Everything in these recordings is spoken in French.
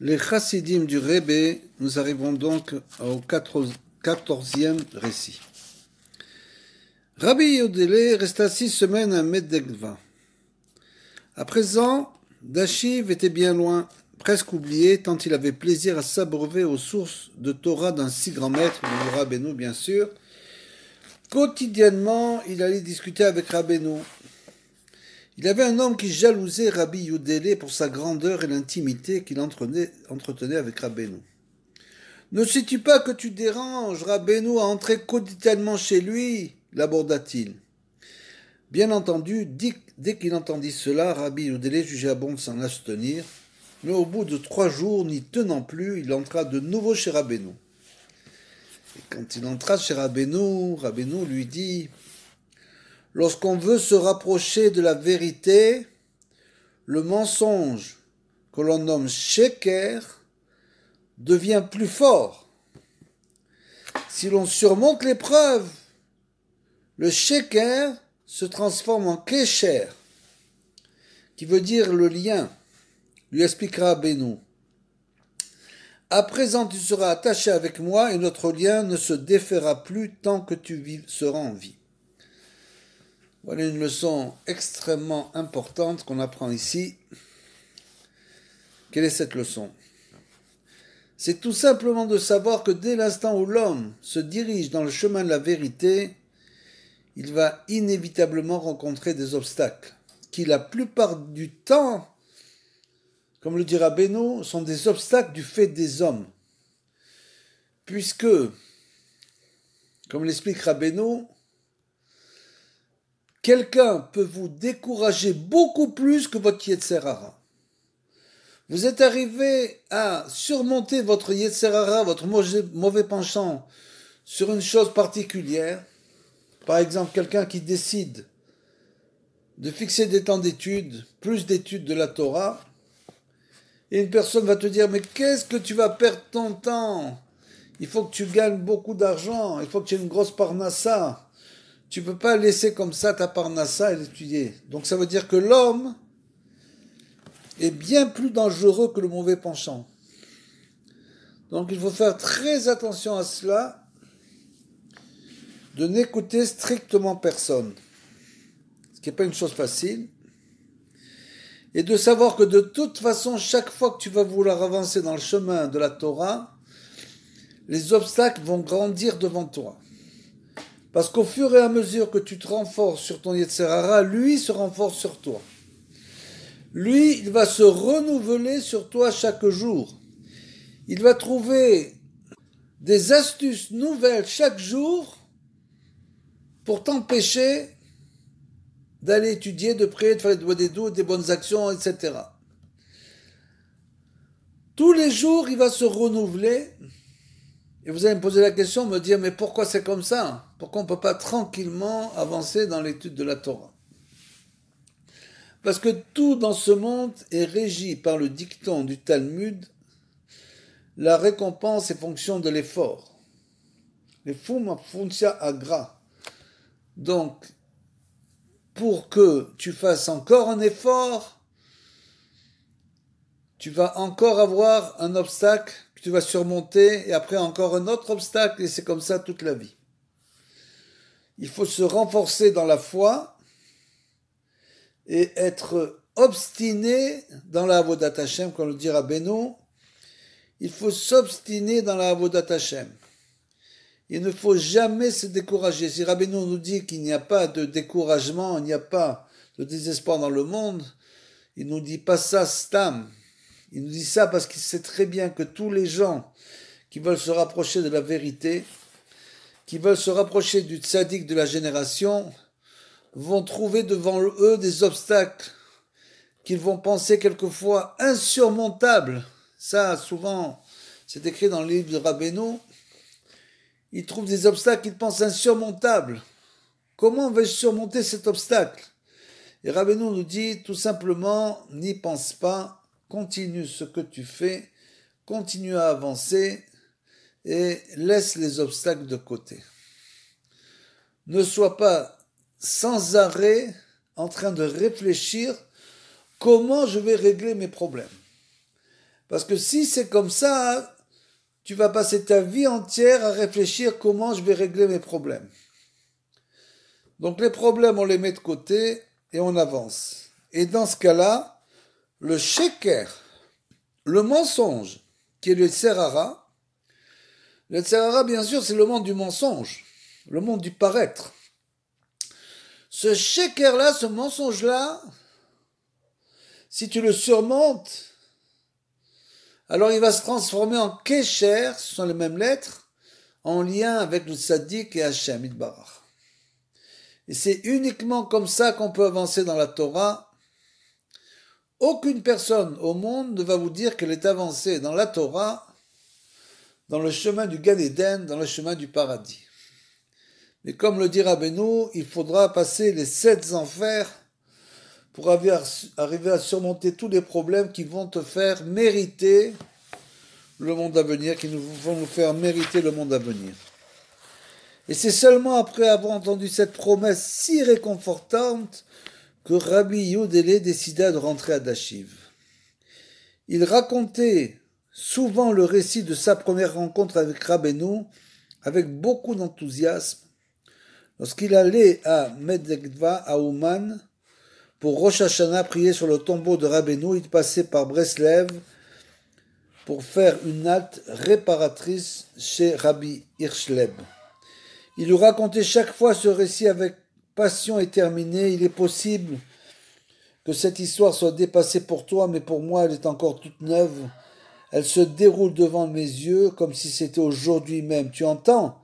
Les chassidim du Rebbe, nous arrivons donc au 14e récit. Rabbi Yodele resta 6 semaines à Medegva. À présent, Dashiv était bien loin, presque oublié, tant il avait plaisir à s'abreuver aux sources de Torah d'un si grand maître, le Rabbeinu bien sûr. Quotidiennement, il allait discuter avec Rabbeinu. Il y avait un homme qui jalousait Rabbi Yodele pour sa grandeur et l'intimité qu'il entretenait avec Rabbeinu. Ne sais-tu pas que tu déranges Rabbeinu à entrer quotidiennement chez lui l'aborda-t-il. Bien entendu, dès qu'il entendit cela, Rabbi Yodele jugea bon de s'en abstenir, mais au bout de 3 jours, n'y tenant plus, il entra de nouveau chez Rabbeinu. Et quand il entra chez Rabbeinu, Rabbeinu lui dit « Lorsqu'on veut se rapprocher de la vérité, le mensonge que l'on nomme sheker devient plus fort. Si l'on surmonte l'épreuve, le sheker se transforme en kesher, qui veut dire le lien, lui expliquera Rabbeinu. À présent, tu seras attaché avec moi et notre lien ne se défera plus tant que tu seras en vie. Voilà une leçon extrêmement importante qu'on apprend ici. Quelle est cette leçon ? C'est tout simplement de savoir que dès l'instant où l'homme se dirige dans le chemin de la vérité, il va inévitablement rencontrer des obstacles, qui la plupart du temps, comme le dit Rabbeinu, sont des obstacles du fait des hommes. Puisque, comme l'explique Rabbeinu, quelqu'un peut vous décourager beaucoup plus que votre Yetzer Hara. Vous êtes arrivé à surmonter votre Yetzer Hara, votre mauvais penchant, sur une chose particulière. Par exemple, quelqu'un qui décide de fixer des temps d'études, plus d'études de la Torah, et une personne va te dire « Mais qu'est-ce que tu vas perdre ton temps ? Il faut que tu gagnes beaucoup d'argent, il faut que tu aies une grosse parnassa. Tu ne peux pas laisser comme ça ta parnassa et l'étudier. » Donc ça veut dire que l'homme est bien plus dangereux que le mauvais penchant. Donc il faut faire très attention à cela, de n'écouter strictement personne, ce qui n'est pas une chose facile, et de savoir que de toute façon, chaque fois que tu vas vouloir avancer dans le chemin de la Torah, les obstacles vont grandir devant toi. Parce qu'au fur et à mesure que tu te renforces sur ton Yetzer Hara, lui se renforce sur toi. Lui, il va se renouveler sur toi chaque jour. Il va trouver des astuces nouvelles chaque jour pour t'empêcher d'aller étudier, de prier, de faire des bonnes actions, etc. Tous les jours, il va se renouveler. Et vous allez me poser la question, me dire, mais pourquoi c'est comme ça ? Pourquoi on ne peut pas tranquillement avancer dans l'étude de la Torah ? Parce que tout dans ce monde est régi par le dicton du Talmud, la récompense est fonction de l'effort. Les fum funcia agra. Donc, pour que tu fasses encore un effort, tu vas encore avoir un obstacle que tu vas surmonter et après encore un autre obstacle et c'est comme ça toute la vie. Il faut se renforcer dans la foi et être obstiné dans la Avodat Hashem, comme le dit Rabbeinu. Il faut s'obstiner dans la Avodat Hashem. Il ne faut jamais se décourager. Si Rabbeinu nous dit qu'il n'y a pas de découragement, il n'y a pas de désespoir dans le monde, il ne nous dit pas ça stam. Il nous dit ça parce qu'il sait très bien que tous les gens qui veulent se rapprocher de la vérité, qui veulent se rapprocher du tzaddik de la génération, vont trouver devant eux des obstacles qu'ils vont penser quelquefois insurmontables. Ça, souvent, c'est écrit dans le livre de Rabbeinu. Ils trouvent des obstacles qu'ils pensent insurmontables. Comment vais-je surmonter cet obstacle ? Et Rabbeinu nous dit tout simplement, n'y pense pas, continue ce que tu fais, continue à avancer et laisse les obstacles de côté. Ne sois pas sans arrêt en train de réfléchir comment je vais régler mes problèmes. Parce que si c'est comme ça, tu vas passer ta vie entière à réfléchir comment je vais régler mes problèmes. Donc les problèmes, on les met de côté et on avance. Et dans ce cas-là, le sheker, le mensonge, qui est le Tserara, bien sûr, c'est le monde du mensonge, le monde du paraître. Ce sheker-là, ce mensonge-là, si tu le surmontes, alors il va se transformer en Kesher, ce sont les mêmes lettres, en lien avec le Tzaddik et Hachem Yitbarach. Et c'est uniquement comme ça qu'on peut avancer dans la Torah. Aucune personne au monde ne va vous dire qu'elle est avancée dans la Torah, dans le chemin du Gan Eden, dans le chemin du paradis. Mais comme le dit Rabbeinu, il faudra passer les 7 enfers pour arriver à surmonter tous les problèmes qui vont te faire mériter le monde à venir, qui vont nous faire mériter le monde à venir. Et c'est seulement après avoir entendu cette promesse si réconfortante que Rabbi Yudele décida de rentrer à Dashiv. Il racontait souvent le récit de sa première rencontre avec Rabbeinu avec beaucoup d'enthousiasme. Lorsqu'il allait à Medekva, à Ouman, pour Rosh Hashanah prier sur le tombeau de Rabbeinu, il passait par Breslev pour faire une halte réparatrice chez Rabbi Hirschleb. Il lui racontait chaque fois ce récit avec passion et terminée. Il est possible que cette histoire soit dépassée pour toi, mais pour moi elle est encore toute neuve. Elle se déroule devant mes yeux comme si c'était aujourd'hui même. Tu entends ?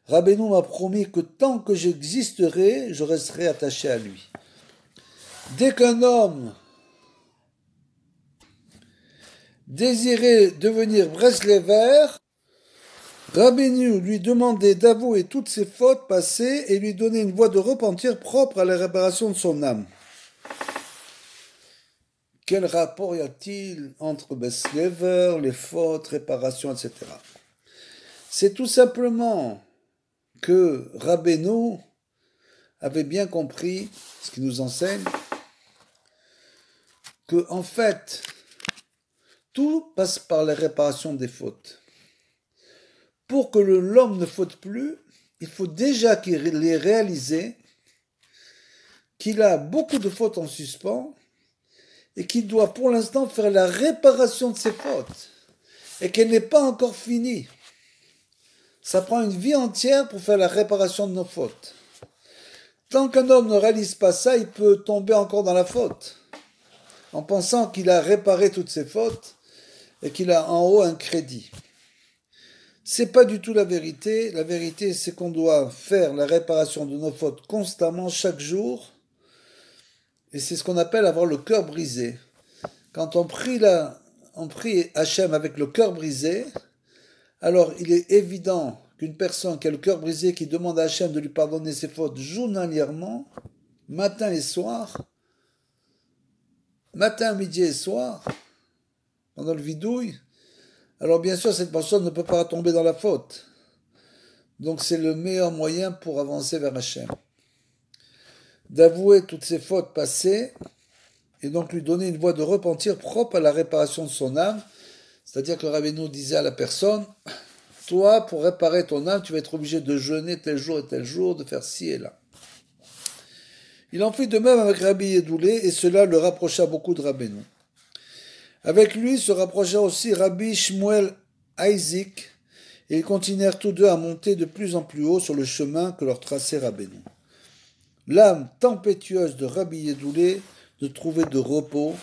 Rabbeinu m'a promis que tant que j'existerai, je resterai attaché à lui. Dès qu'un homme désirait devenir Breslever, Rabbeinu lui demandait d'avouer toutes ses fautes passées et lui donner une voie de repentir propre à la réparation de son âme. Quel rapport y a-t-il entre Breslever, les fautes, réparation, etc. C'est tout simplement que Rabbeinu avait bien compris ce qu'il nous enseigne, que en fait, tout passe par la réparation des fautes. Pour que l'homme ne faute plus, il faut déjà qu'il ait réalisé qu'il a beaucoup de fautes en suspens et qu'il doit pour l'instant faire la réparation de ses fautes et qu'elle n'est pas encore finie. Ça prend une vie entière pour faire la réparation de nos fautes. Tant qu'un homme ne réalise pas ça, il peut tomber encore dans la faute, en pensant qu'il a réparé toutes ses fautes et qu'il a en haut un crédit. C'est pas du tout la vérité. La vérité, c'est qu'on doit faire la réparation de nos fautes constamment, chaque jour. Et c'est ce qu'on appelle avoir le cœur brisé. Quand on prie Hachem avec le cœur brisé, alors il est évident qu'une personne qui a le cœur brisé, qui demande à Hachem de lui pardonner ses fautes journalièrement, matin et soir, matin, midi et soir, pendant le vidouille, alors bien sûr cette personne ne peut pas tomber dans la faute. Donc c'est le meilleur moyen pour avancer vers Hachem. D'avouer toutes ses fautes passées et donc lui donner une voie de repentir propre à la réparation de son âme. C'est-à-dire que Rabbeinu disait à la personne, toi, pour réparer ton âme, tu vas être obligé de jeûner tel jour et tel jour, de faire ci et là. Il en fit de même avec Rabbi Yedoulé et cela le rapprocha beaucoup de Rabbeinu. Avec lui se rapprocha aussi Rabbi Shmuel Isaac et ils continuèrent tous deux à monter de plus en plus haut sur le chemin que leur traçait Rabbeinu. L'âme tempétueuse de Rabbi Yedoulé ne trouvait de repos.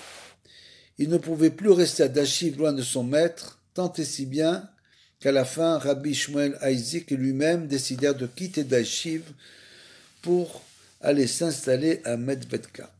Il ne pouvait plus rester à Dashiv loin de son maître, tant et si bien qu'à la fin, Rabbi Shmuel Isaac et lui-même décidèrent de quitter Dashiv pour aller s'installer à Medvedka.